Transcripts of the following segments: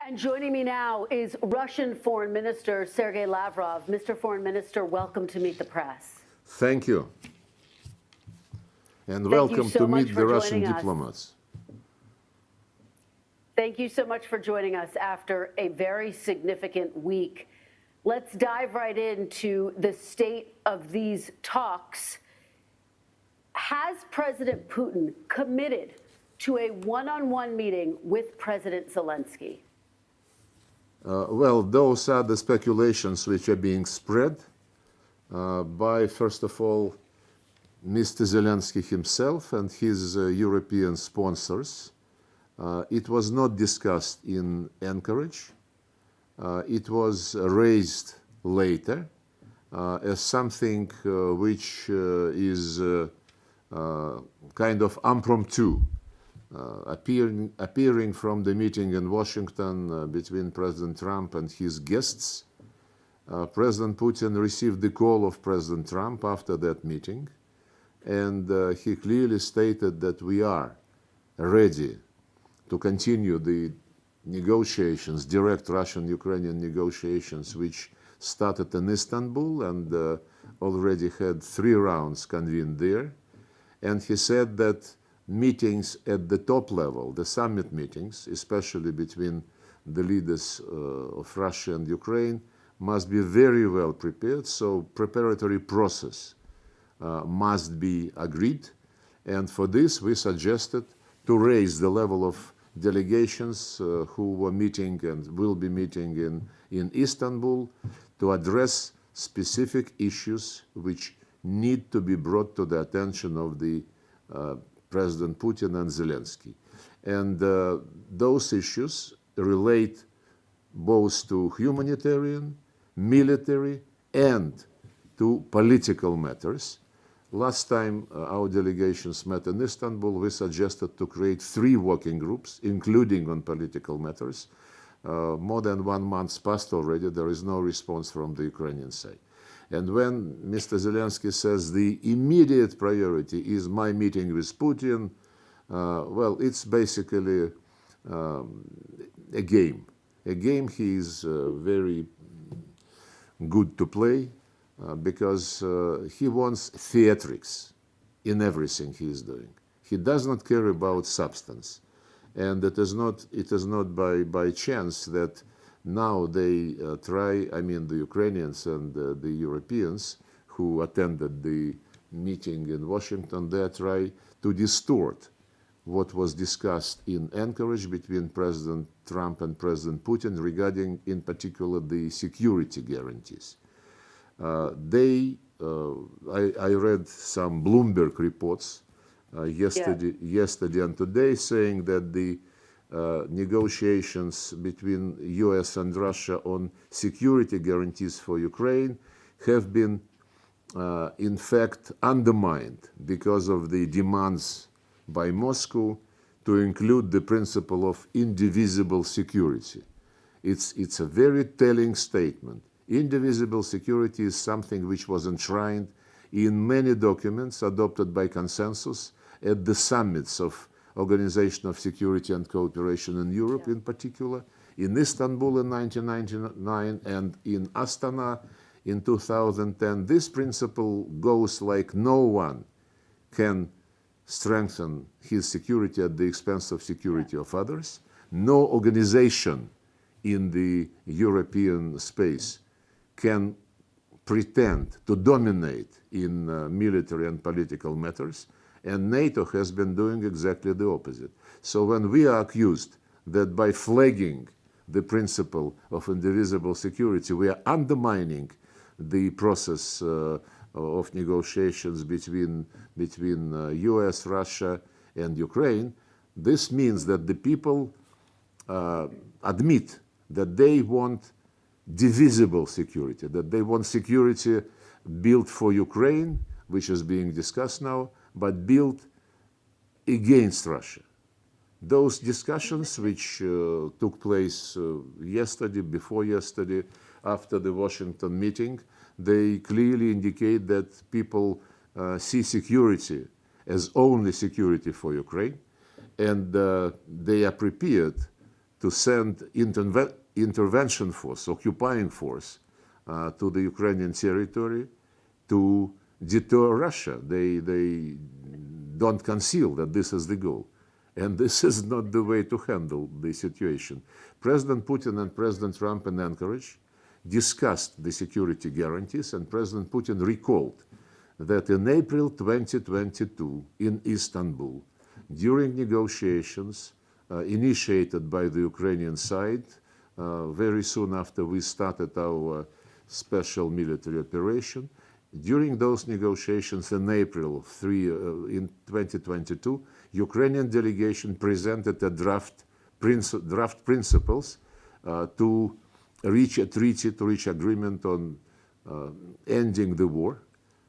And joining me now is Russian Foreign Minister Sergei Lavrov. Mr. Foreign Minister, welcome to Meet the Press. Thank you. And Thank you welcome so to much meet for the Russian joining us. diplomats. Thank you so much for joining us after a very significant week. Let's dive right into the state of these talks. Has President Putin committed to a one-on-one meeting with President Zelensky? Well, those are the speculations which are being spread by, first of all, Mr. Zelensky himself and his European sponsors. It was not discussed in Anchorage. It was raised later as something which is kind of impromptu, appearing from the meeting in Washington between President Trump and his guests. President Putin received the call of President Trump after that meeting, and he clearly stated that we are ready to continue the negotiations, direct Russian-Ukrainian negotiations, which started in Istanbul and already had 3 rounds convened there. And he said that meetings at the top level, the summit meetings, especially between the leaders of Russia and Ukraine, must be very well prepared. So preparatory process must be agreed. And for this, we suggested to raise the level of delegations who were meeting and will be meeting in Istanbul to address specific issues which need to be brought to the attention of the President Putin and Zelensky. And those issues relate both to humanitarian, military, and to political matters. Last time our delegations met in Istanbul, we suggested to create 3 working groups, including on political matters. More than 1 month passed already. There is no response from the Ukrainian side. And when Mr. Zelensky says the immediate priority is my meeting with Putin, well, it's basically a game. A game he is very good to play because he wants theatrics in everything he is doing. He does not care about substance. And it is not by chance that now they try, I mean the Ukrainians and the Europeans who attended the meeting in Washington, they try to distort what was discussed in Anchorage between President Trump and President Putin regarding, in particular, the security guarantees. I read some Bloomberg reports yesterday and today saying that the negotiations between US and Russia on security guarantees for Ukraine have been, in fact, undermined because of the demands by Moscow to include the principle of indivisible security. It's a very telling statement. Indivisible security is something which was enshrined in many documents adopted by consensus at the summits of Organization of Security and Cooperation in Europe, in particular, in Istanbul in 1999 and in Astana in 2010. This principle goes like no one can strengthen his security at the expense of security of others. No organization in the European space can pretend to dominate in military and political matters. And NATO has been doing exactly the opposite. So when we are accused that by flagging the principle of indivisible security, we are undermining the process of negotiations between US, Russia, and Ukraine, this means that the people admit that they want divisible security, that they want security built for Ukraine, which is being discussed now, but built against Russia. Those discussions which took place yesterday, before yesterday, after the Washington meeting, they clearly indicate that people see security as only security for Ukraine, and they are prepared to send intervention force, occupying force, to the Ukrainian territory to deter Russia. They don't conceal that this is the goal. And this is not the way to handle the situation. President Putin and President Trump in Anchorage discussed the security guarantees, and President Putin recalled that in April 2022 in Istanbul, during negotiations initiated by the Ukrainian side, very soon after we started our special military operation, during those negotiations in April in 2022, Ukrainian delegation presented a draft principles to reach a treaty, to reach agreement on ending the war.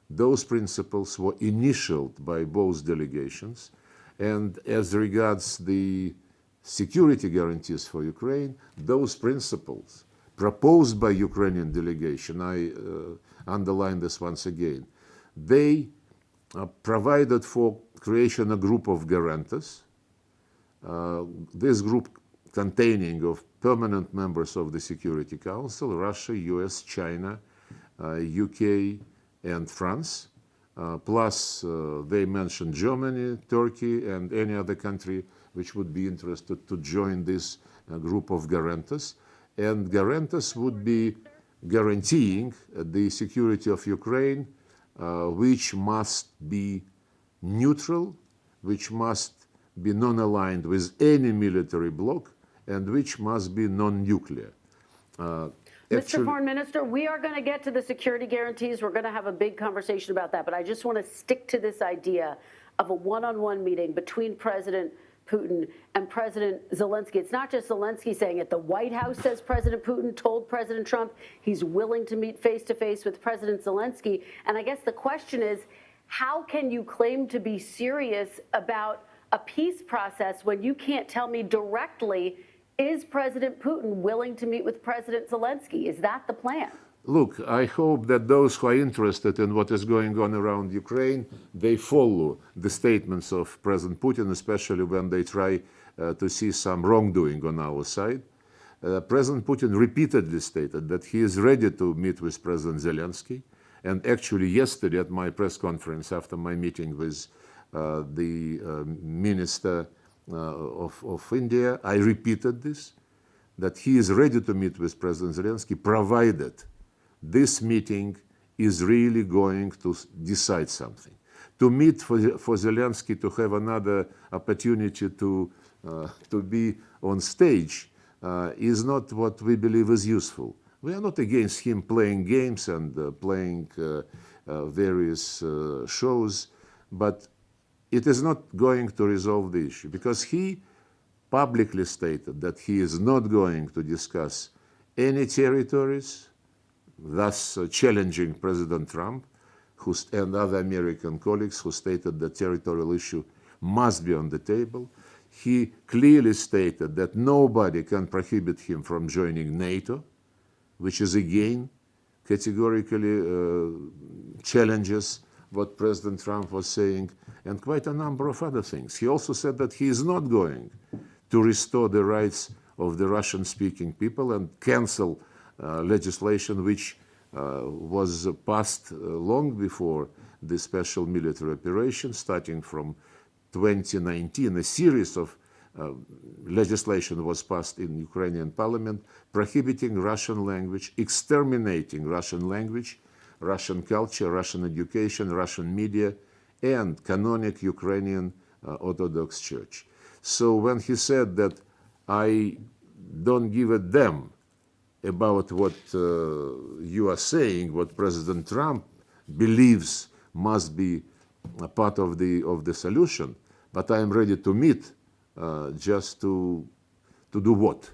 Those principles were initialed by both delegations. And as regards the security guarantees for Ukraine, those principles proposed by Ukrainian delegation, I underline this once again, they provided for creation a group of guarantors. This group containing of permanent members of the Security Council, Russia, US, China, UK, and France, plus they mentioned Germany, Turkey, and any other country which would be interested to join this group of guarantors. And guarantors would be guaranteeing the security of Ukraine, which must be neutral, which must be non-aligned with any military bloc, and which must be non-nuclear. Mr. Foreign Minister, we are going to get to the security guarantees. We're going to have a big conversation about that. But I just want to stick to this idea of a one-on-one meeting between President Putin and President Zelensky. It's not just Zelensky saying it. The White House says President Putin told President Trump he's willing to meet face-to-face with President Zelensky. And I guess the question is, how can you claim to be serious about a peace process when you can't tell me directly, is President Putin willing to meet with President Zelensky? Is that the plan? Look, I hope that those who are interested in what is going on around Ukraine, they follow the statements of President Putin, especially when they try to see some wrongdoing on our side. President Putin repeatedly stated that he is ready to meet with President Zelensky. And actually yesterday at my press conference after my meeting with the Minister of India, I repeated this, that he is ready to meet with President Zelensky, provided this meeting is really going to decide something. To meet for Zelensky to have another opportunity to be on stage is not what we believe is useful. We are not against him playing games and playing various shows, but it is not going to resolve the issue because he publicly stated that he is not going to discuss any territories, thus challenging President Trump and other American colleagues who stated the territorial issue must be on the table. He clearly stated that nobody can prohibit him from joining NATO, which is again categorically challenges what President Trump was saying, and quite a number of other things. He also said that he is not going to restore the rights of the Russian-speaking people and cancel legislation which was passed long before the special military operation, starting from 2019. A series of legislation was passed in Ukrainian parliament prohibiting Russian language, exterminating Russian language, Russian culture, Russian education, Russian media, and canonic Ukrainian Orthodox Church. So when he said that I don't give a damn about what you are saying, what President Trump believes must be a part of the solution, but I am ready to meet just to do what?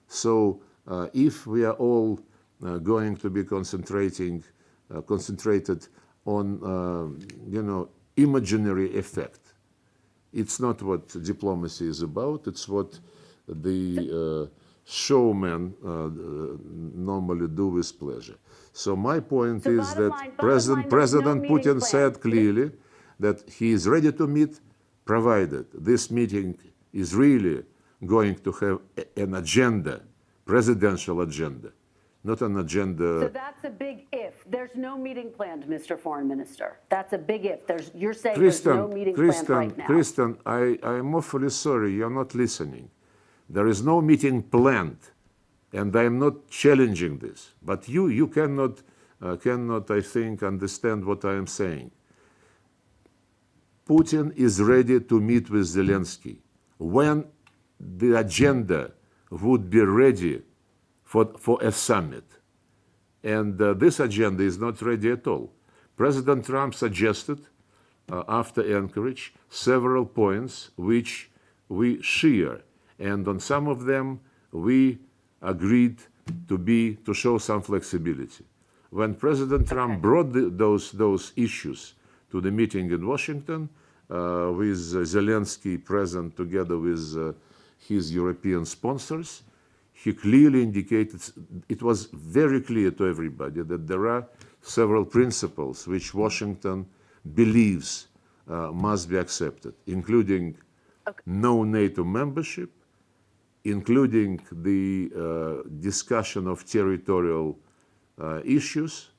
So if we are all going to be concentrated on imaginary effect, it's not what diplomacy is about. It's what the showmen normally do with pleasure. So my point is that President Putin said clearly that he is ready to meet, provided this meeting is really going to have an agenda, presidential agenda, not an agenda. So that's a big if. There's no meeting planned, Mr. Foreign Minister. That's a big if. You're saying there's no meeting planned right now. Kristen, I am awfully sorry, you're not listening. There is no meeting planned, and I am not challenging this. But you cannot, I think, understand what I am saying. Putin is ready to meet with Zelensky when the agenda would be ready for a summit. And this agenda is not ready at all. President Trump suggested, after Anchorage, several points which we share. And on some of them, we agreed to show some flexibility. When President Trump brought those issues to the meeting in Washington, with Zelensky present together with his European sponsors, he clearly indicated, it was very clear to everybody that there are several principles which Washington believes must be accepted, including no NATO membership, including the discussion of territorial issues.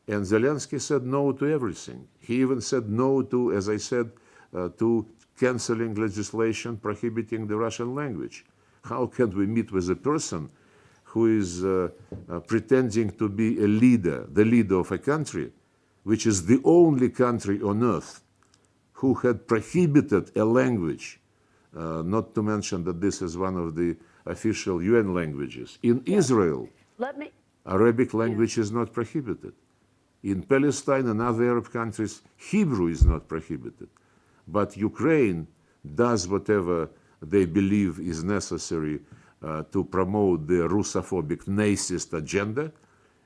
And Zelensky said no to everything. He even said no to, as I said, to canceling legislation prohibiting the Russian language. How can we meet with a person who is pretending to be a leader, the leader of a country, which is the only country on earth who had prohibited a language, not to mention that this is one of the official UN languages. In Israel, Arabic language is not prohibited. In Palestine and other Arab countries, Hebrew is not prohibited. But Ukraine does whatever they believe is necessary to promote the Russophobic Nazist agenda.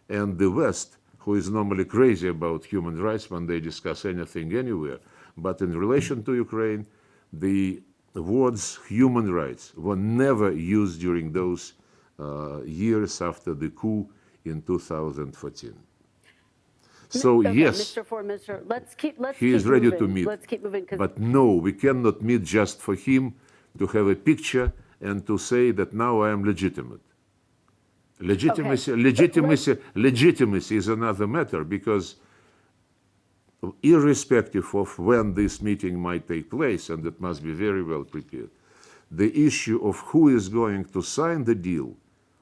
And the West, who is normally crazy about human rights when they discuss anything anywhere, but in relation to Ukraine, the words human rights were never used during those years after the coup in 2014. So yes, Mr. Foreign Minister, let's keep he is ready to meet. Let's keep moving. But no, we cannot meet just for him to have a picture and to say that now I am legitimate. Legitimacy is another matter, because irrespective of when this meeting might take place, and it must be very well prepared, the issue of who is going to sign the deal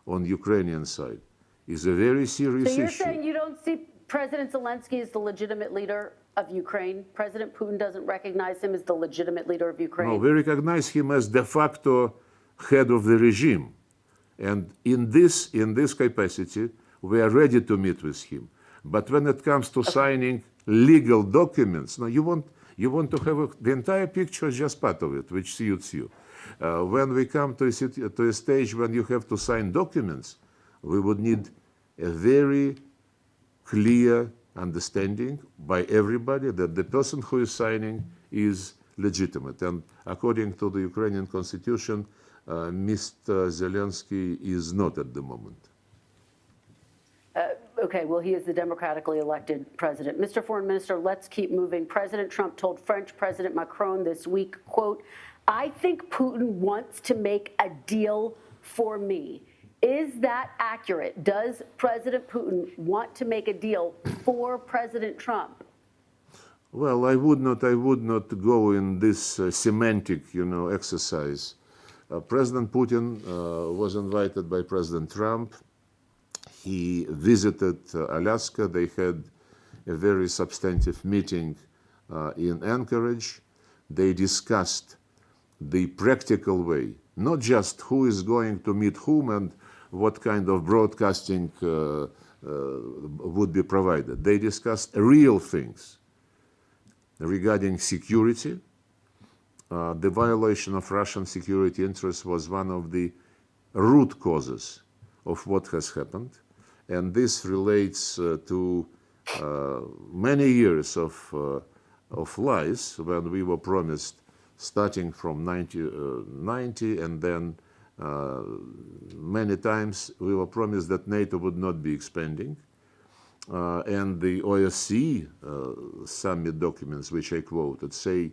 on Ukrainian side is a very serious issue. So you're saying you don't see President Zelensky as the legitimate leader of Ukraine? President Putin doesn't recognize him as the legitimate leader of Ukraine? No, we recognize him as de facto head of the regime. And in this capacity, we are ready to meet with him. But when it comes to signing legal documents, no, you want to have the entire picture, just part of it, which suits you. When we come to a stage when you have to sign documents, we would need a very clear understanding by everybody that the person who is signing is legitimate. And according to the Ukrainian constitution, Mr. Zelensky is not at the moment. Okay, well, he is the democratically elected president. Mr. Foreign Minister, let's keep moving. President Trump told French President Macron this week, quote, "I think Putin wants to make a deal for me." Is that accurate? Does President Putin want to make a deal for President Trump? Well, I would not go in this semantic, exercise. President Putin was invited by President Trump. He visited Alaska. They had a very substantive meeting in Anchorage. They discussed the practical way, not just who is going to meet whom and what kind of broadcasting would be provided. They discussed real things regarding security. The violation of Russian security interests was one of the root causes of what has happened. And this relates to many years of lies when we were promised, starting from 1990, and then many times we were promised that NATO would not be expanding. And the OSCE summit documents, which I quoted, said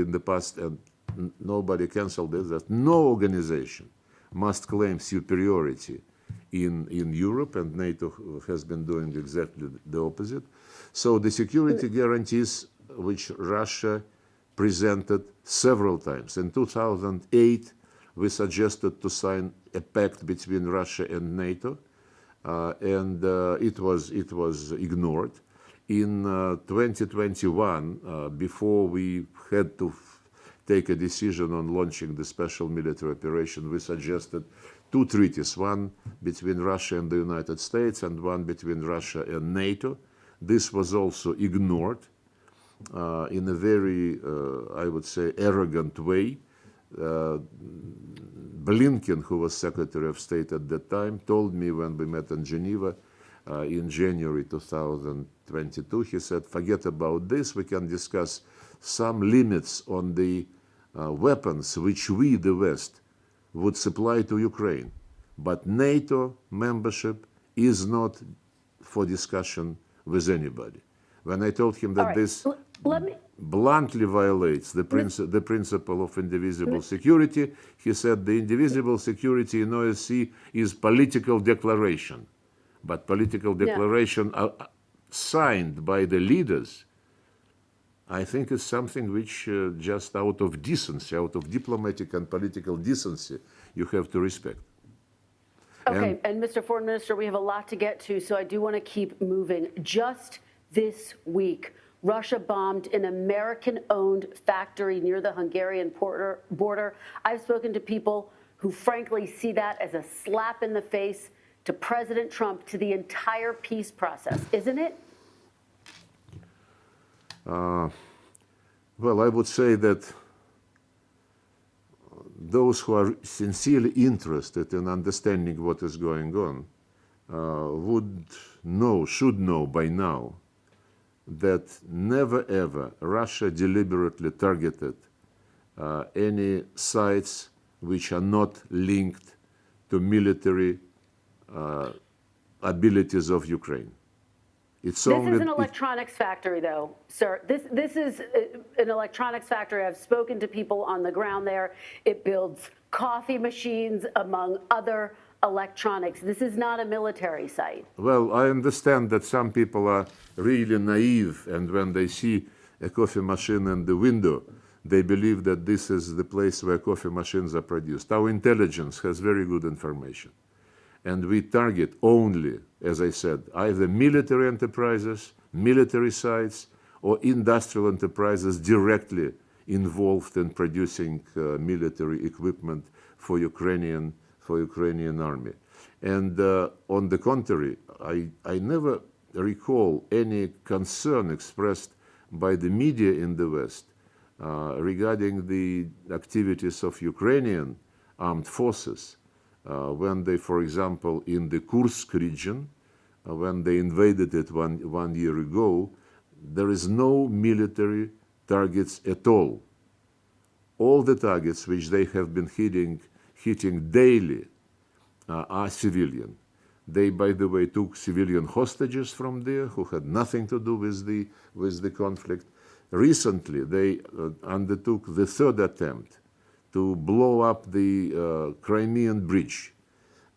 in the past, and nobody canceled it, that no organization must claim superiority in Europe, and NATO has been doing exactly the opposite. So the security guarantees which Russia presented several times. In 2008, we suggested to sign a pact between Russia and NATO, and it was ignored. In 2021, before we had to take a decision on launching the special military operation, we suggested two treaties, one between Russia and the United States and one between Russia and NATO. This was also ignored in a very, I would say, arrogant way. Blinken, who was Secretary of State at that time, told me when we met in Geneva in January 2022, he said, forget about this, we can discuss some limits on the weapons which we, the West, would supply to Ukraine. But NATO membership is not for discussion with anybody. When I told him that this bluntly violates the principle of indivisible security, he said the indivisible security in OSCE is political declaration. But political declaration signed by the leaders, I think is something which just out of decency, out of diplomatic and political decency, you have to respect. Okay, and Mr. Foreign Minister, we have a lot to get to, so I do want to keep moving. Just this week, Russia bombed an American-owned factory near the Hungarian border. I've spoken to people who frankly see that as a slap in the face to President Trump, to the entire peace process, isn't it? Well, I would say that those who are sincerely interested in understanding what is going on should know by now that never ever Russia deliberately targeted any sites which are not linked to military abilities of Ukraine. This is an electronics factory, though, sir. This is an electronics factory. I've spoken to people on the ground there. It builds coffee machines, among other electronics. This is not a military site. Well, I understand that some people are really naive, and when they see a coffee machine in the window, they believe that this is the place where coffee machines are produced. Our intelligence has very good information. And we target only, as I said, either military enterprises, military sites, or industrial enterprises directly involved in producing military equipment for Ukrainian army. And on the contrary, I never recall any concern expressed by the media in the West regarding the activities of Ukrainian armed forces. When they, for example, in the Kursk region, when they invaded it one year ago, there is no military targets at all. All the targets which they have been hitting daily are civilian. They, by the way, took civilian hostages from there who had nothing to do with the conflict. Recently, they undertook the third attempt to blow up the Crimean bridge.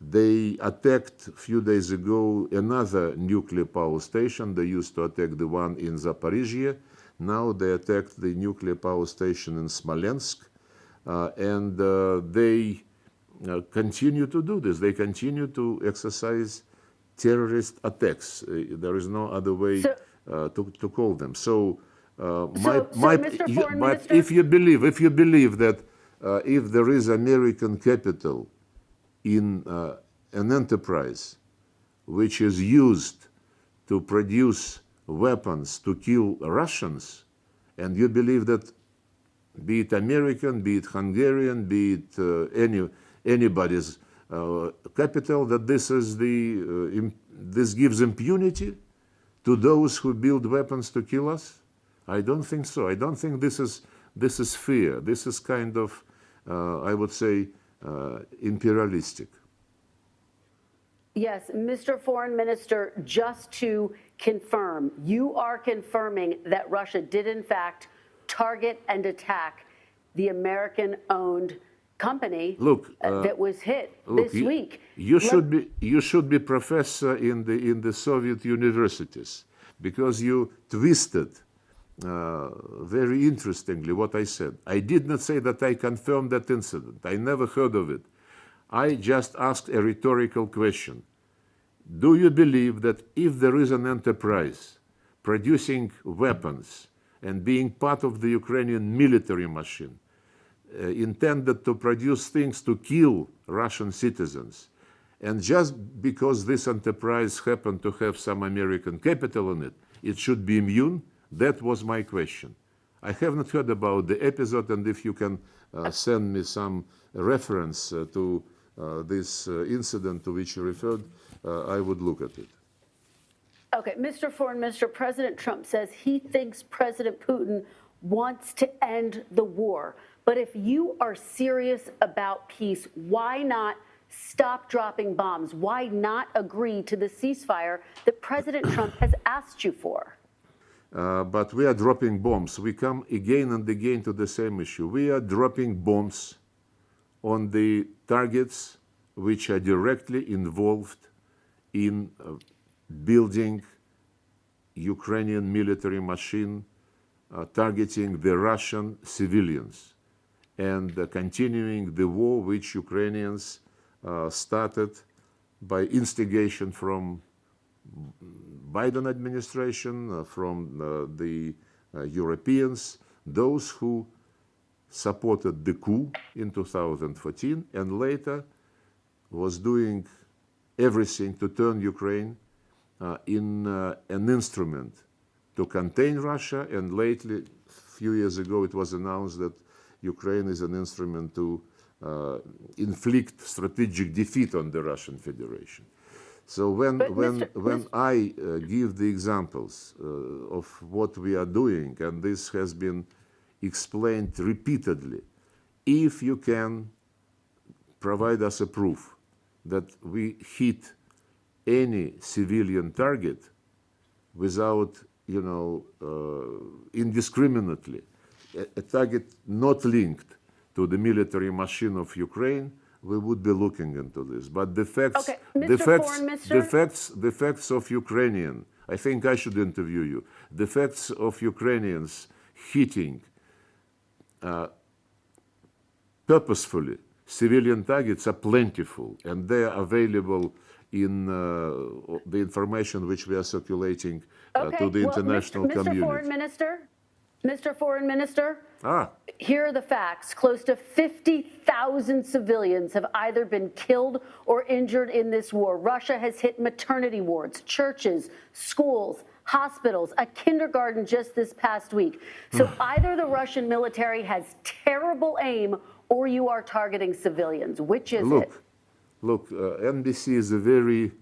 They attacked a few days ago another nuclear power station. They used to attack the one in Zaporizhia. Now they attacked the nuclear power station in Smolensk. And they continue to do this. They continue to exercise terrorist attacks. There is no other way to call them. If you believe that if there is American capital in an enterprise which is used to produce weapons to kill Russians, and you believe that, be it American, be it Hungarian, be it anybody's capital, that this gives impunity to those who build weapons to kill us? I don't think so. I don't think this is fair. This is kind of, I would say, imperialistic. Yes, Mr. Foreign Minister, just to confirm, you are confirming that Russia did in fact target and attack the American-owned company that was hit this week. You should be professor in the Soviet universities, because you twisted very interestingly what I said. I did not say that I confirmed that incident. I never heard of it. I just asked a rhetorical question. Do you believe that if there is an enterprise producing weapons and being part of the Ukrainian military machine, intended to produce things to kill Russian citizens, and just because this enterprise happened to have some American capital in it, it should be immune? That was my question. I have not heard about the episode, and if you can send me some reference to this incident to which you referred, I would look at it. Okay, Mr. Foreign Minister, President Trump says he thinks President Putin wants to end the war. But if you are serious about peace, why not stop dropping bombs? Why not agree to the ceasefire that President Trump has asked you for? But we are dropping bombs. We come again and again to the same issue. We are dropping bombs on the targets which are directly involved in building Ukrainian military machine, targeting the Russian civilians, and continuing the war which Ukrainians started by instigation from Biden administration, from the Europeans, those who supported the coup in 2014 and later was doing everything to turn Ukraine in an instrument to contain Russia, and lately, a few years ago, it was announced that Ukraine is an instrument to inflict strategic defeat on the Russian Federation. So when I give the examples of what we are doing, and this has been explained repeatedly, if you can provide us a proof that we hit any civilian target without, indiscriminately, a target not linked to the military machine of Ukraine, we would be looking into this. But the facts, the facts of Ukrainian, I think I should interview you. The facts of Ukrainians hitting purposefully civilian targets are plentiful, and they are available in the information which we are circulating to the international community. Mr. Foreign Minister, here are the facts. Close to 50,000 civilians have either been killed or injured in this war. Russia has hit maternity wards, churches, schools, hospitals, a kindergarten just this past week. So either the Russian military has terrible aim or you are targeting civilians. Which is it? Look, NBC is a very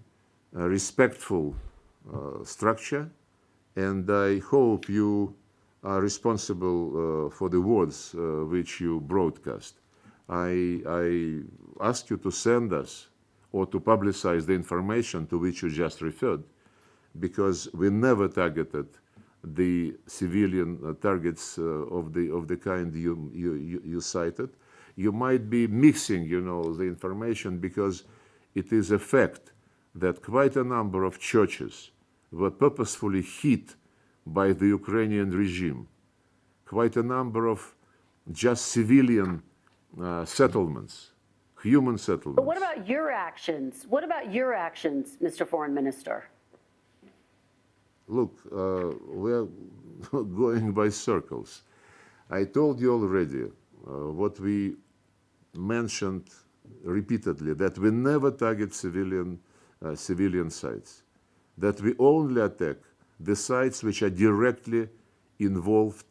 respectful structure, and I hope you are responsible for the words which you broadcast. I ask you to send us or to publicize the information to which you just referred, because we never targeted the civilian targets of the kind you cited. You might be mixing, the information, because it is a fact that quite a number of churches were purposefully hit by the Ukrainian regime. Quite a number of just civilian settlements, human settlements. But what about your actions? What about your actions, Mr. Foreign Minister? Look, we're going by circles. I told you already what we mentioned repeatedly, that we never target civilian sites, that we only attack the sites which are directly involved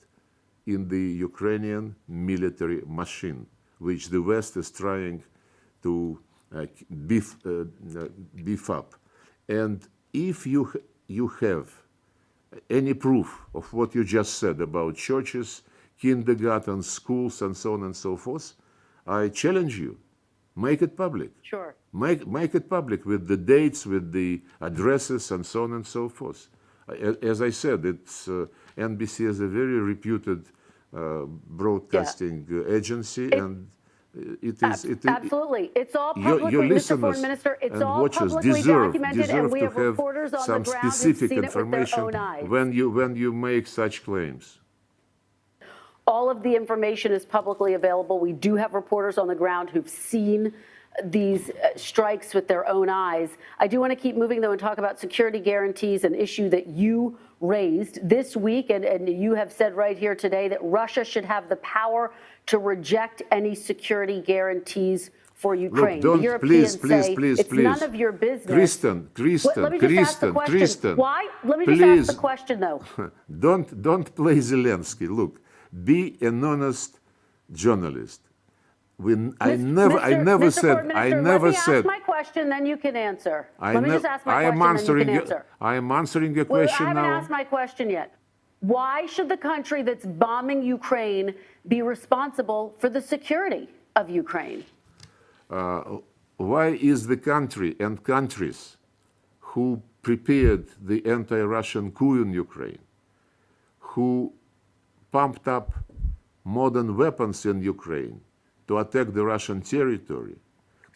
in the Ukrainian military machine, which the West is trying to beef up. And if you have any proof of what you just said about churches, kindergartens, schools, and so on and so forth, I challenge you, make it public. Sure. Make it public with the dates, with the addresses, and so on and so forth. As I said, NBC is a very reputed broadcasting agency, and it is. Absolutely. It's all publicly, Mr. Foreign Minister, it's all publicly documented, and we have reporters on the ground who've seen it with their own eyes. When you make such claims. All of the information is publicly available. We do have reporters on the ground who've seen these strikes with their own eyes. I do want to keep moving, though, and talk about security guarantees, an issue that you raised this week, and you have said right here today that Russia should have the power to reject any security guarantees for Ukraine. Look, the Europeans say it's please. none of your business. Kristen, Let me just ask the question. Why? Let me just ask the question, though. Don't play Zelensky. Look, be an honest journalist. I never said. Let me ask my question, then you can answer. Let me just ask my question, then you can answer. I am answering your question now. I haven't asked my question yet. Why should the country that's bombing Ukraine be responsible for the security of Ukraine? Why is the country and countries who prepared the anti-Russian coup in Ukraine, who pumped up modern weapons in Ukraine to attack the Russian territory,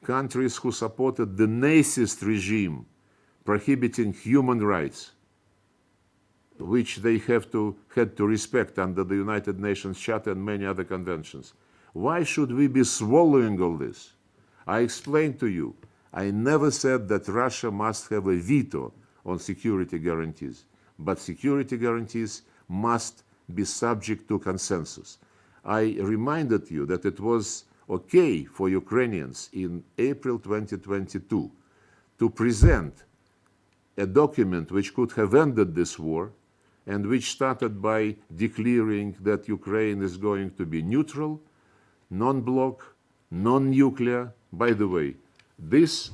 countries who supported the Nazist regime prohibiting human rights, which they had to respect under the United Nations Charter and many other conventions. Why should we be swallowing all this? I explained to you, I never said that Russia must have a veto on security guarantees, but security guarantees must be subject to consensus. I reminded you that it was okay for Ukrainians in April 2022 to present a document which could have ended this war and which started by declaring that Ukraine is going to be neutral, non-bloc, non-nuclear. By the way, this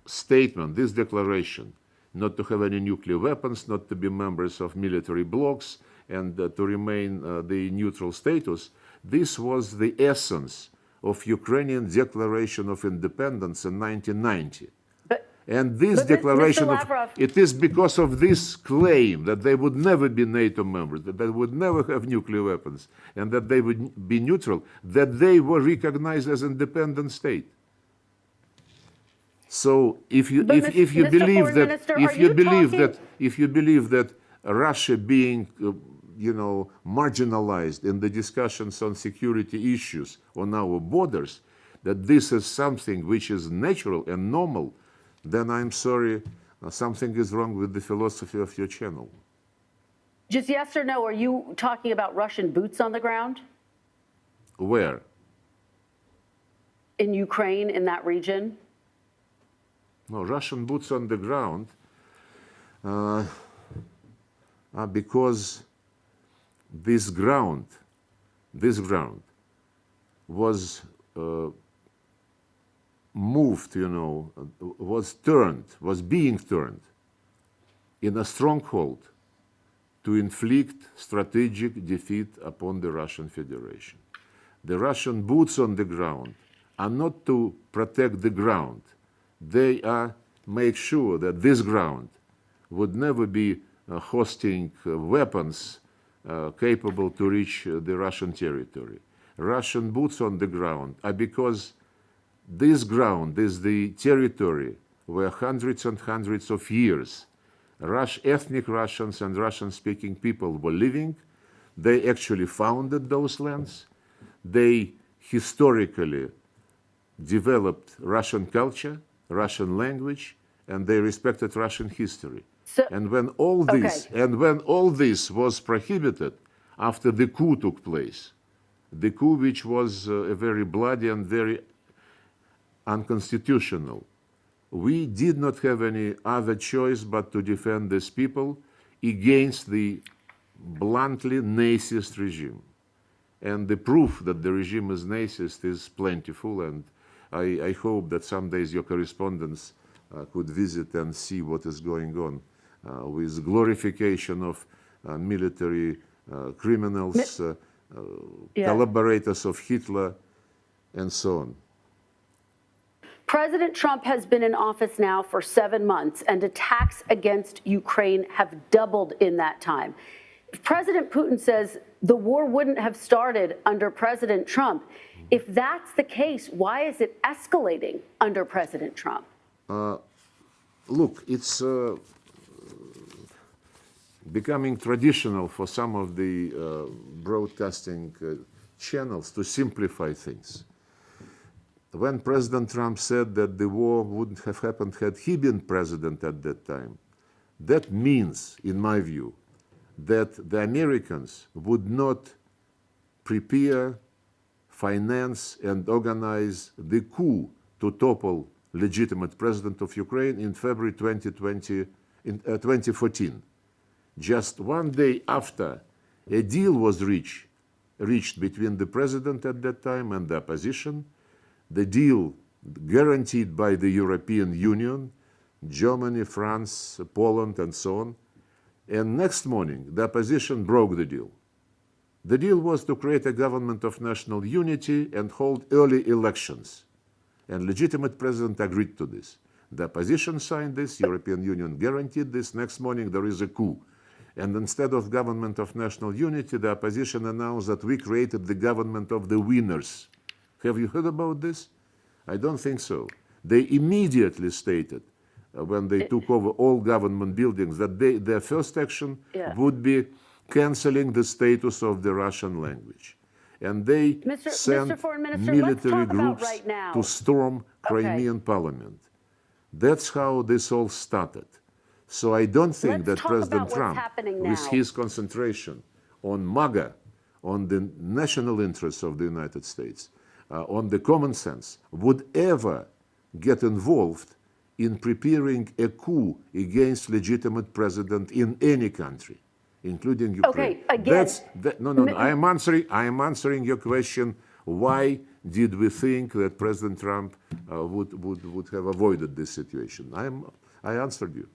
statement, this declaration, not to have any nuclear weapons, not to be members of military blocs, and to remain the neutral status, this was the essence of Ukrainian Declaration of Independence in 1990. And this declaration, it is because of this claim that they would never be NATO members, that they would never have nuclear weapons, and that they would be neutral, that they were recognized as independent state. So if you believe that Russia being marginalized in the discussions on security issues on our borders, that this is something which is natural and normal, then I'm sorry, something is wrong with the philosophy of your channel. Just yes or no, are you talking about Russian boots on the ground? Where? In Ukraine, in that region? No, Russian boots on the ground because this ground was moved, was being turned in a stronghold to inflict strategic defeat upon the Russian Federation. The Russian boots on the ground are not to protect the ground. They are make sure that this ground would never be hosting weapons capable to reach the Russian territory. Russian boots on the ground are because this ground is the territory where hundreds and hundreds of years ethnic Russians and Russian-speaking people were living. They actually founded those lands. They historically developed Russian culture, Russian language, and they respected Russian history. And when all this was prohibited after the coup took place, the coup which was a very bloody and very unconstitutional, we did not have any other choice but to defend these people against the bluntly Nazist regime. And the proof that the regime is Nazist is plentiful, and I hope that some days your correspondents could visit and see what is going on with glorification of military criminals, collaborators of Hitler, and so on. President Trump has been in office now for 7 months, and attacks against Ukraine have doubled in that time. If President Putin says the war wouldn't have started under President Trump. If that's the case, why is it escalating under President Trump? Look, it's becoming traditional for some of the broadcasting channels to simplify things. When President Trump said that the war wouldn't have happened had he been president at that time, that means, in my view, that the Americans would not prepare, finance, and organize the coup to topple legitimate president of Ukraine in February 2014. Just one day after a deal was reached between the president at that time and the opposition, the deal guaranteed by the European Union, Germany, France, Poland, and so on. And next morning, the opposition broke the deal. The deal was to create a government of national unity and hold early elections. And legitimate president agreed to this. The opposition signed this, European Union guaranteed this. Next morning, there is a coup. And instead of government of national unity, the opposition announced that we created the government of the winners. Have you heard about this? I don't think so. They immediately stated, when they took over all government buildings, that their first action would be canceling the status of the Russian language. And they sent military groups to storm Crimean parliament. That's how this all started. So I don't think that President Trump, with his concentration on MAGA, on the national interests of the United States, on the common sense, would ever get involved in preparing a coup against legitimate president in any country, including Ukraine. Okay, again. No. I am answering your question. Why did we think that President Trump would have avoided this situation? I answered you.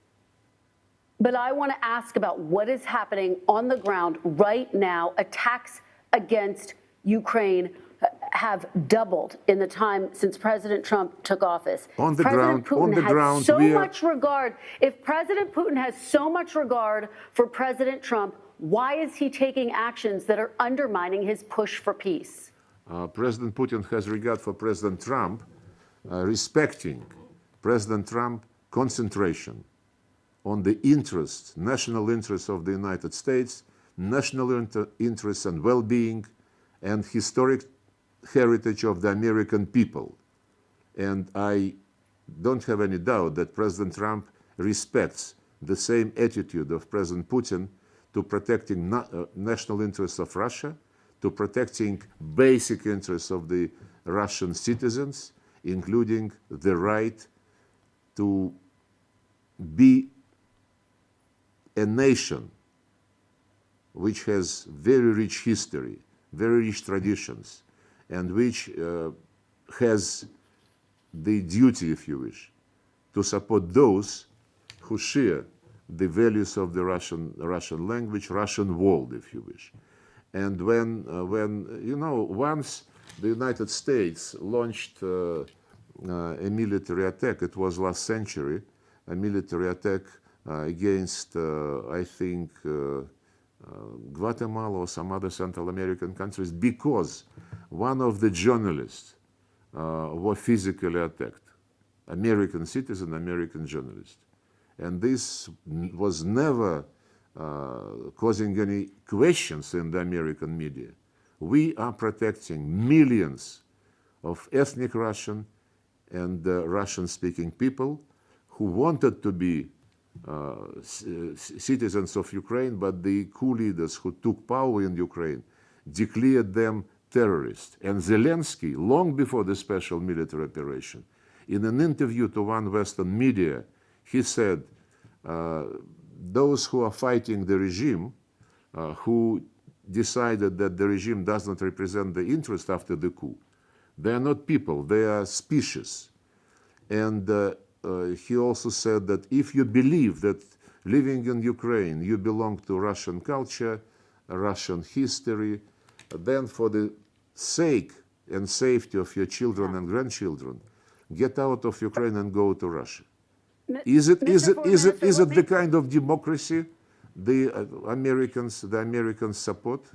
But I want to ask about what is happening on the ground right now. Attacks against Ukraine have doubled in the time since President Trump took office. On the ground, if President Putin has so much regard for President Trump, why is he taking actions that are undermining his push for peace? President Putin has regard for President Trump, respecting President Trump's concentration on the interests, national interests of the United States, national interests and well-being, and historic heritage of the American people. And I don't have any doubt that President Trump respects the same attitude of President Putin to protecting national interests of Russia, to protecting basic interests of the Russian citizens, including the right to be a nation which has very rich history, very rich traditions, and which has the duty, if you wish, to support those who share the values of the Russian language, Russian world, if you wish. And when once the United States launched a military attack, it was last century, a military attack against, I think, Guatemala or some other Central American countries, because one of the journalists was physically attacked, American citizen, American journalist. And this was never causing any questions in the American media. We are protecting millions of ethnic Russian and Russian-speaking people who wanted to be citizens of Ukraine, but the coup leaders who took power in Ukraine declared them terrorists. And Zelensky, long before the special military operation, in an interview to one Western media, he said, those who are fighting the regime, who decided that the regime does not represent the interest after the coup, they are not people, they are species. And he also said that if you believe that living in Ukraine you belong to Russian culture, Russian history, then for the sake and safety of your children and grandchildren, get out of Ukraine and go to Russia. Is it the kind of democracy the Americans support?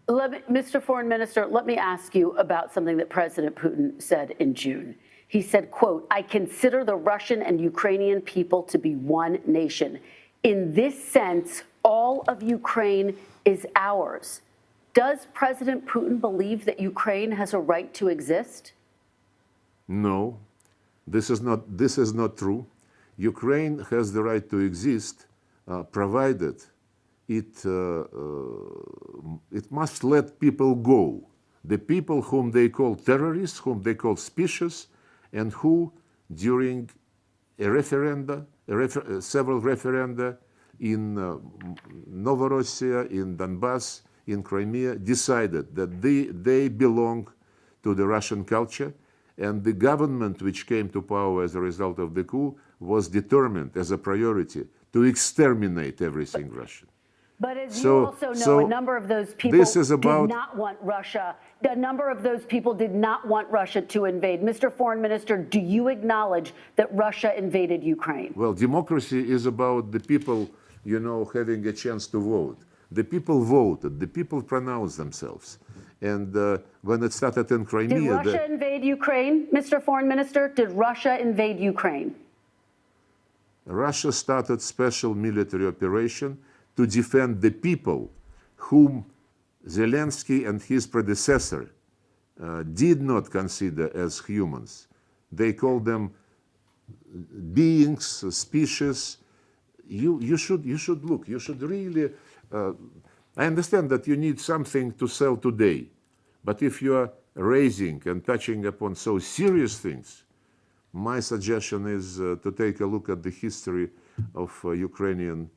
Mr. Foreign Minister, let me ask you about something that President Putin said in June. He said, quote, "I consider the Russian and Ukrainian people to be one nation. In this sense, all of Ukraine is ours." Does President Putin believe that Ukraine has a right to exist? No, this is not true. Ukraine has the right to exist, provided it must let people go. The people whom they call terrorists, whom they call specious, and who, during a referenda, several referenda in Novorossiya, in Donbass, in Crimea, decided that they belong to the Russian culture, and the government which came to power as a result of the coup was determined as a priority to exterminate everything Russian. But as you also know, a number of those people did not want Russia. A number of those people did not want Russia to invade. Mr. Foreign Minister, do you acknowledge that Russia invaded Ukraine? Well, democracy is about the people, having a chance to vote. The people voted. The people pronounced themselves. And when it started in Crimea... Did Russia invade Ukraine, Mr. Foreign Minister? Did Russia invade Ukraine? Russia started special military operation to defend the people whom Zelensky and his predecessor did not consider as humans. They called them beings, species. You should look. You should really... I understand that you need something to sell today, but if you are raising and touching upon so serious things, my suggestion is to take a look at the history of Ukrainian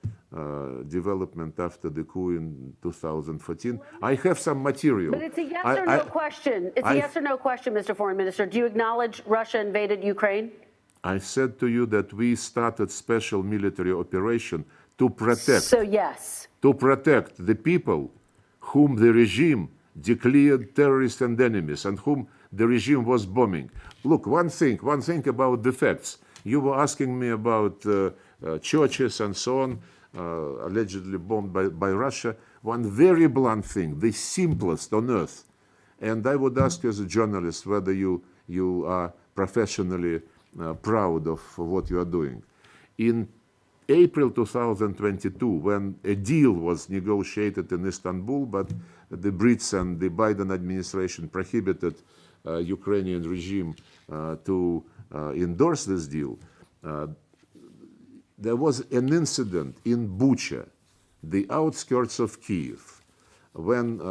development after the coup in 2014. I have some material. But it's a yes or no question. It's a yes or no question, Mr. Foreign Minister. Do you acknowledge Russia invaded Ukraine? I said to you that we started special military operation to protect. So yes. To protect the people whom the regime declared terrorists and enemies and whom the regime was bombing. Look, one thing about the facts. You were asking me about churches and so on, allegedly bombed by Russia. One very blunt thing, the simplest on earth. And I would ask you as a journalist whether you are professionally proud of what you are doing. In April 2022, when a deal was negotiated in Istanbul, but the Brits and the Biden administration prohibited Ukrainian regime to endorse this deal, there was an incident in Bucha, the outskirts of Kiev, when,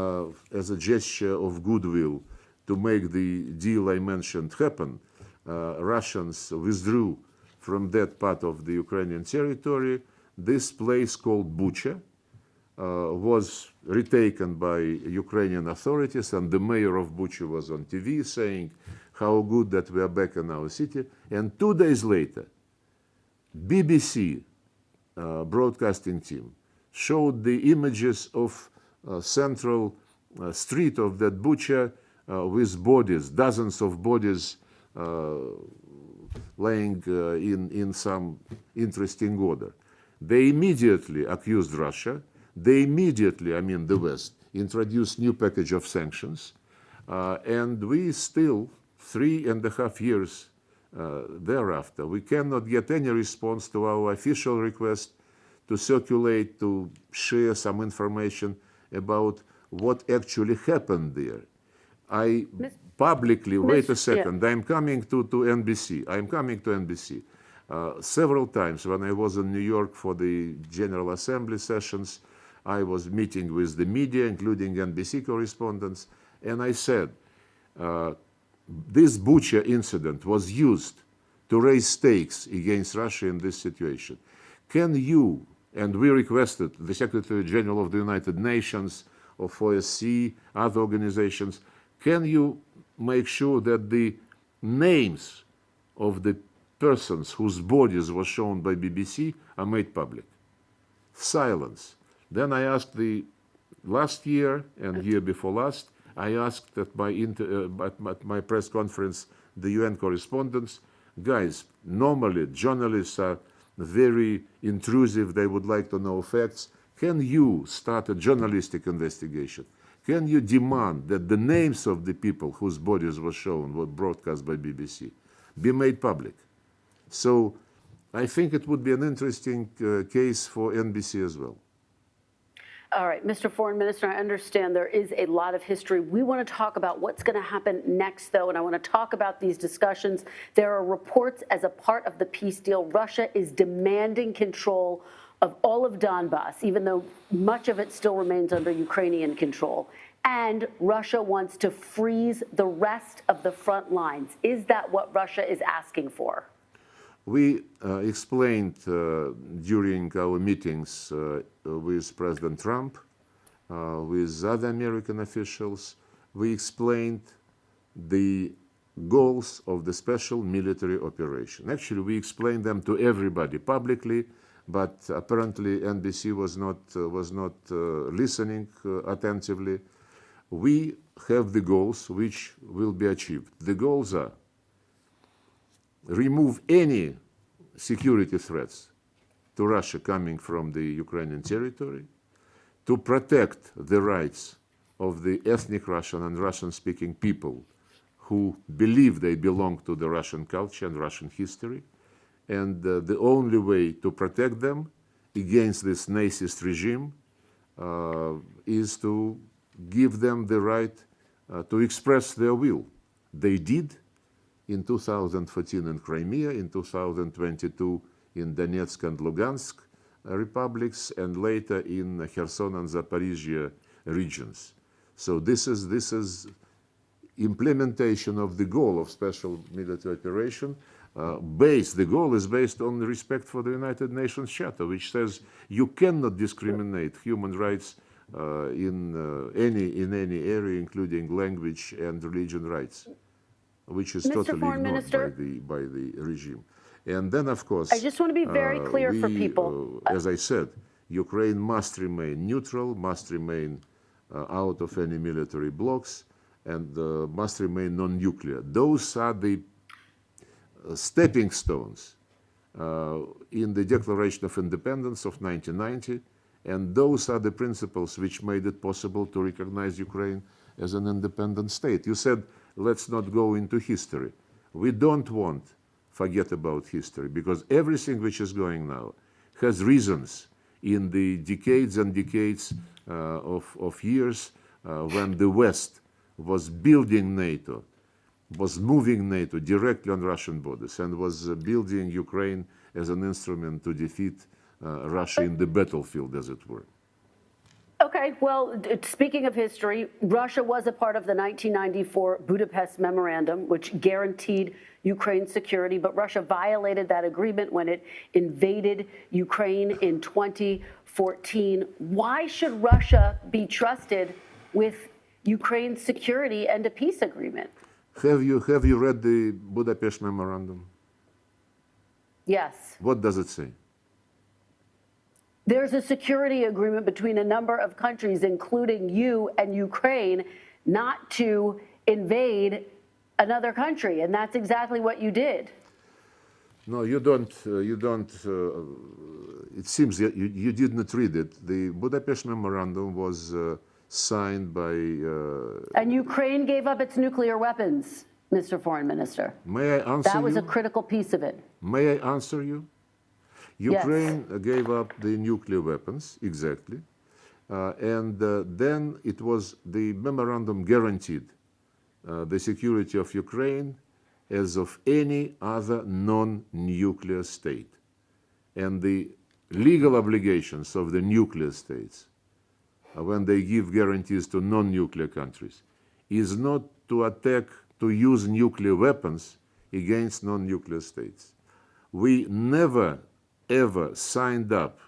as a gesture of goodwill to make the deal I mentioned happen, Russians withdrew from that part of the Ukrainian territory. This place called Bucha was retaken by Ukrainian authorities, and the mayor of Bucha was on TV saying how good that we are back in our city. And 2 days later, BBC broadcasting team showed the images of central street of that Bucha with bodies, dozens of bodies laying in some interesting order. They immediately accused Russia. They immediately, the West, introduced new package of sanctions. And we still, 3.5 years thereafter, we cannot get any response to our official request to circulate, to share some information about what actually happened there. I publicly, wait a second, I'm coming to NBC. I'm coming to NBC. Several times when I was in New York for the General Assembly sessions, I was meeting with the media, including NBC correspondents, and I said, this Bucha incident was used to raise stakes against Russia in this situation. Can you, and we requested the Secretary General of the United Nations, of OSCE, other organizations, can you make sure that the names of the persons whose bodies were shown by BBC are made public? Silence. Then I asked last year and year before last, I asked at my press conference the UN correspondents, guys, normally journalists are very intrusive, they would like to know facts. Can you start a journalistic investigation? can you demand that the names of the people whose bodies were shown, were broadcast by BBC, be made public? So I think it would be an interesting case for NBC as well. All right, Mr. Foreign Minister, I understand there is a lot of history. We want to talk about what's going to happen next, though, and I want to talk about these discussions. There are reports as a part of the peace deal, Russia is demanding control of all of Donbass, even though much of it still remains under Ukrainian control. And Russia wants to freeze the rest of the front lines. Is that what Russia is asking for? We explained during our meetings with President Trump, with other American officials, we explained the goals of the special military operation. Actually, we explained them to everybody publicly, but apparently NBC was not listening attentively. We have the goals which will be achieved. The goals are remove any security threats to Russia coming from the Ukrainian territory, to protect the rights of the ethnic Russian and Russian-speaking people who believe they belong to the Russian culture and Russian history. And the only way to protect them against this Nazist regime is to give them the right to express their will. They did in 2014 in Crimea, in 2022 in Donetsk and Lugansk republics, and later in Kherson and Zaporizhia regions. So this is implementation of the goal of special military operation. The goal is based on the respect for the United Nations Charter, which says you cannot discriminate human rights in any area, including language and religion rights, which is totally ignored by the regime. And then, of course, I just want to be very clear for people. As I said, Ukraine must remain neutral, must remain out of any military blocs, and must remain non-nuclear. Those are the stepping stones in the Declaration of Independence of 1990, and those are the principles which made it possible to recognize Ukraine as an independent state. You said, let's not go into history. We don't want to forget about history, because everything which is going now has reasons in the decades and decades of years when the West was building NATO, was moving NATO directly on Russian borders, and was building Ukraine as an instrument to defeat Russia in the battlefield, as it were. Okay, well, speaking of history, Russia was a part of the 1994 Budapest Memorandum, which guaranteed Ukraine's security, but Russia violated that agreement when it invaded Ukraine in 2014. Why should Russia be trusted with Ukraine's security and a peace agreement? Have you read the Budapest Memorandum? Yes. What does it say? There's a security agreement between a number of countries, including you and Ukraine, not to invade another country, and that's exactly what you did. No, you don't. It seems that you did not read it. The Budapest Memorandum was signed by... and Ukraine gave up its nuclear weapons, Mr. Foreign Minister. May I answer you? That was a critical piece of it. May I answer you? Ukraine Yes. gave up the nuclear weapons, exactly. And then it was the memorandum guaranteed the security of Ukraine as of any other non-nuclear state. And the legal obligations of the nuclear states, when they give guarantees to non-nuclear countries, is not to attack, to use nuclear weapons against non-nuclear states. We never ever signed up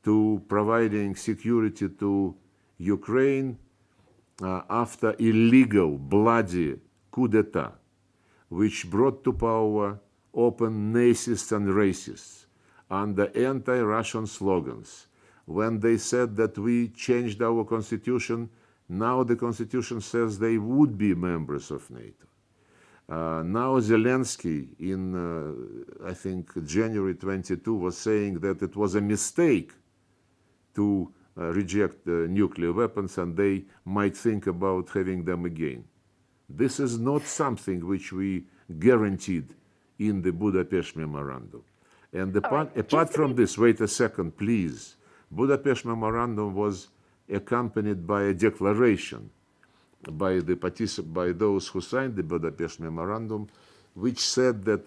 to providing security to Ukraine after illegal, bloody coup d'etat, which brought to power open nazists and racists under anti-Russian slogans. When they said that we changed our constitution, now the constitution says they would be members of NATO. Now Zelensky, in, I think, January 22, was saying that it was a mistake to reject nuclear weapons, and they might think about having them again. This is not something which we guaranteed in the Budapest Memorandum. And apart from this, wait a second, please. Budapest Memorandum was accompanied by a declaration by those who signed the Budapest Memorandum, which said that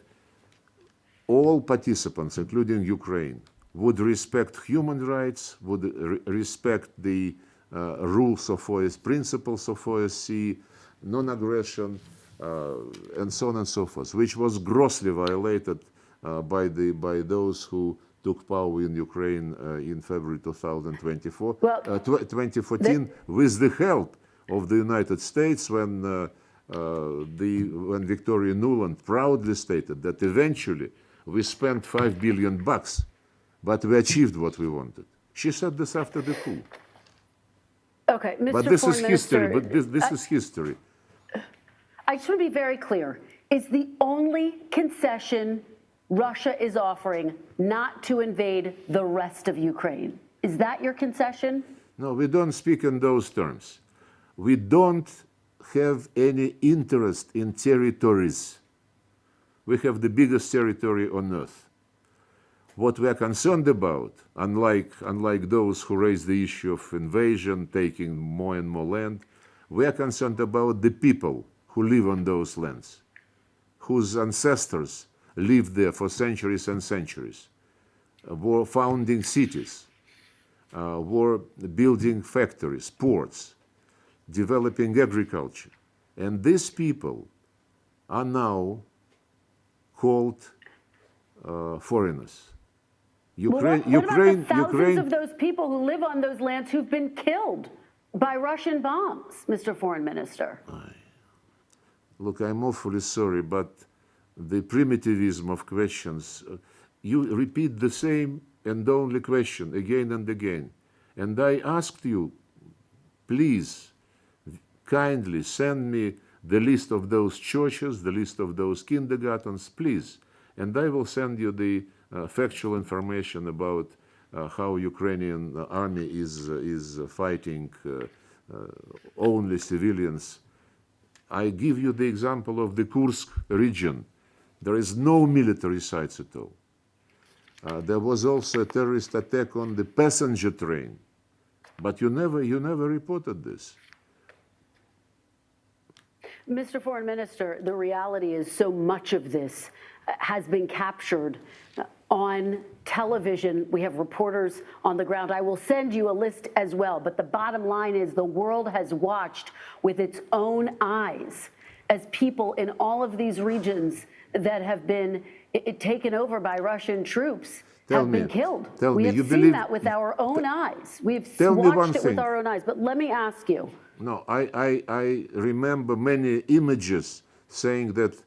all participants, including Ukraine, would respect human rights, would respect the rules of OSCE, principles of OSCE, non-aggression, and so on and so forth, which was grossly violated by those who took power in Ukraine in February 2024, 2014, with the help of the United States, when Victoria Nuland proudly stated that eventually we spent $5 billion, but we achieved what we wanted. She said this after the coup. Okay, Mr. But this is Foreign history. Minister, But this is history. I just want to be very clear. Is the only concession Russia is offering not to invade the rest of Ukraine? Is that your concession? No, we don't speak in those terms. We don't have any interest in territories. We have the biggest territory on earth. What we are concerned about, unlike those who raise the issue of invasion, taking more and more land, we are concerned about the people who live on those lands, whose ancestors lived there for centuries and centuries, were founding cities, were building factories, ports, developing agriculture. And these people are now called foreigners. What about the thousands of those people who live on those lands who've been killed by Russian bombs, Mr. Foreign Minister? Look, I'm awfully sorry, but the primitivism of questions, you repeat the same and only question again and again. And I asked you, please, kindly send me the list of those churches, the list of those kindergartens, please. And I will send you the factual information about how Ukrainian army is fighting only civilians. I give you the example of the Kursk region. There is no military sites at all. There was also a terrorist attack on the passenger train, but you never reported this. Mr. Foreign Minister, the reality is so much of this has been captured on television. We have reporters on the ground. I will send you a list as well. But the bottom line is the world has watched with its own eyes as people in all of these regions that have been taken over by Russian troops have been killed. We have seen that with our own eyes. We've watched it with our own eyes. But let me ask you. No, I remember many images saying that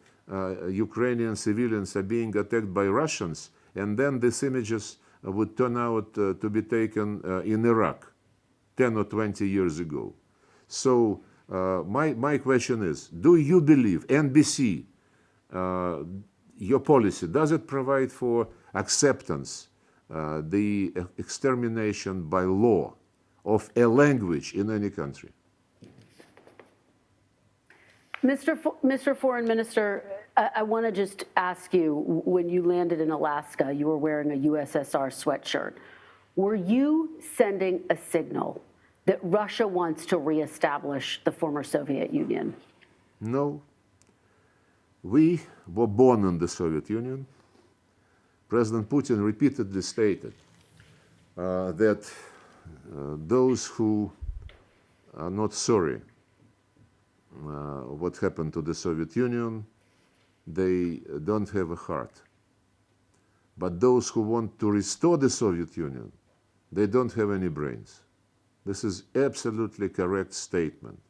Ukrainian civilians are being attacked by Russians, and then these images would turn out to be taken in Iraq 10 or 20 years ago. So my question is, do you believe, NBC, your policy, does it provide for acceptance, the extermination by law of a language in any country? Mr. Foreign Minister, I want to just ask you, when you landed in Alaska, you were wearing a USSR sweatshirt. Were you sending a signal that Russia wants to reestablish the former Soviet Union? No. We were born in the Soviet Union. President Putin repeatedly stated that those who are not sorry what happened to the Soviet Union, they don't have a heart. But those who want to restore the Soviet Union, they don't have any brains. This is absolutely correct statement.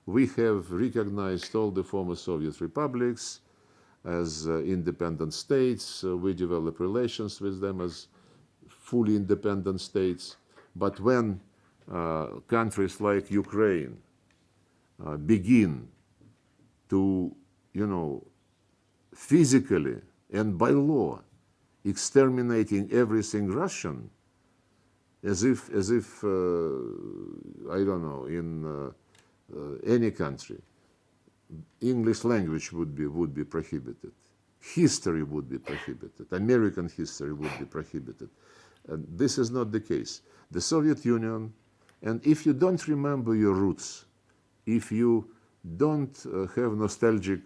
We have recognized all the former Soviet republics as independent states. We develop relations with them as fully independent states. But when countries like Ukraine begin to, physically and by law exterminating everything Russian, as if I don't know, in any country, English language would be prohibited, history would be prohibited, American history would be prohibited. This is not the case. The Soviet Union, and if you don't remember your roots, if you don't have nostalgic,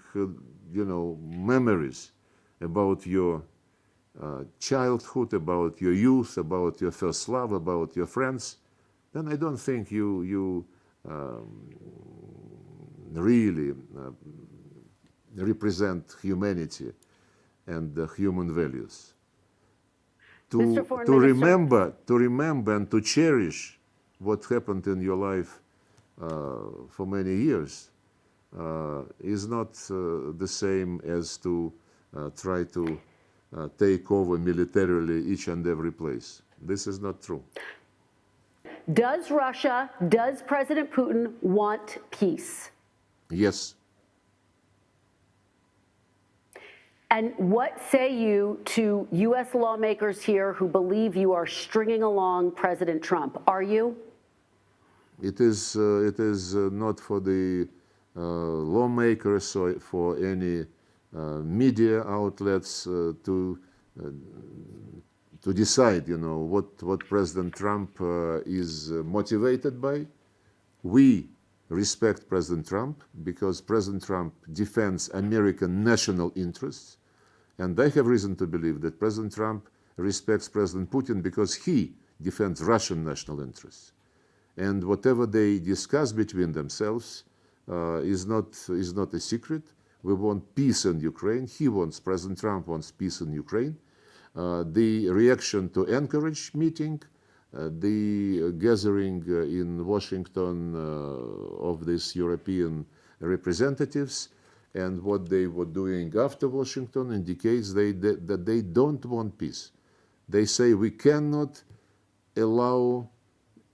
memories about your childhood, about your youth, about your first love, about your friends, then I don't think you really represent humanity and the human values. Mr. Foreign Minister. To remember and to cherish what happened in your life for many years is not the same as to try to take over militarily each and every place. This is not true. Does President Putin want peace? Yes. And what say you to U.S. lawmakers here who believe you are stringing along President Trump? Are you? It is not for the lawmakers or for any media outlets to decide, what President Trump is motivated by. We respect President Trump because President Trump defends American national interests. And I have reason to believe that President Trump respects President Putin because he defends Russian national interests. And whatever they discuss between themselves is not a secret. We want peace in Ukraine. President Trump wants peace in Ukraine. The reaction to Anchorage meeting, the gathering in Washington of these European representatives, and what they were doing after Washington indicates that they don't want peace. They say we cannot allow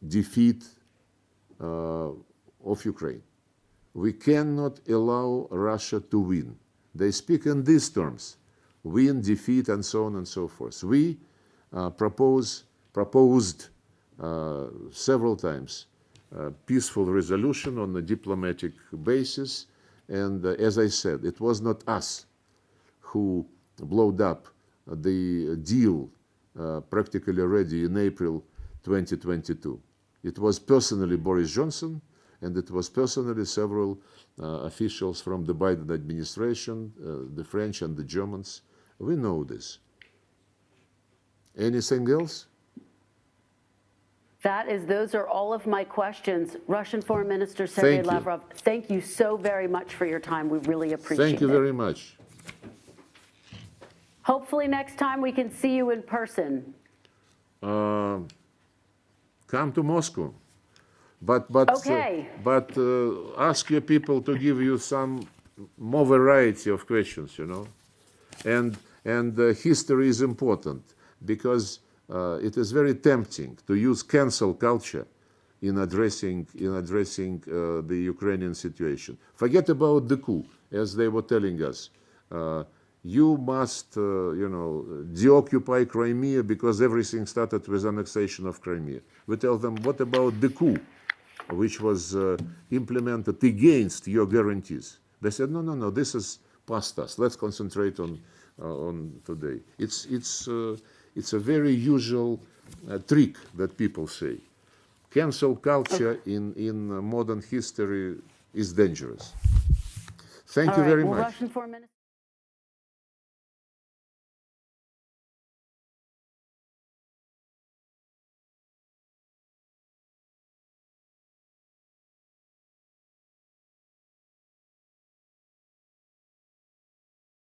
defeat of Ukraine. We cannot allow Russia to win. They speak in these terms: win, defeat, and so on and so forth. We proposed several times peaceful resolution on a diplomatic basis. And as I said, it was not us who blowed up the deal practically already in April 2022. It was personally Boris Johnson, and it was personally several officials from the Biden administration, the French and the Germans. We know this. Anything else? Those are all of my questions. Russian Foreign Minister Sergei Lavrov, thank you so very much for your time. We really appreciate it. Thank you very much. Hopefully next time we can see you in person. Come to Moscow. But ask your people to give you some more variety of questions, And history is important because it is very tempting to use cancel culture in addressing the Ukrainian situation. Forget about the coup, as they were telling us. You must, deoccupy Crimea because everything started with annexation of Crimea. We tell them, what about the coup, which was implemented against your guarantees? They said, no, this is past us. Let's concentrate on today. It's a very usual trick that people say. Cancel culture in modern history is dangerous. Thank you very much.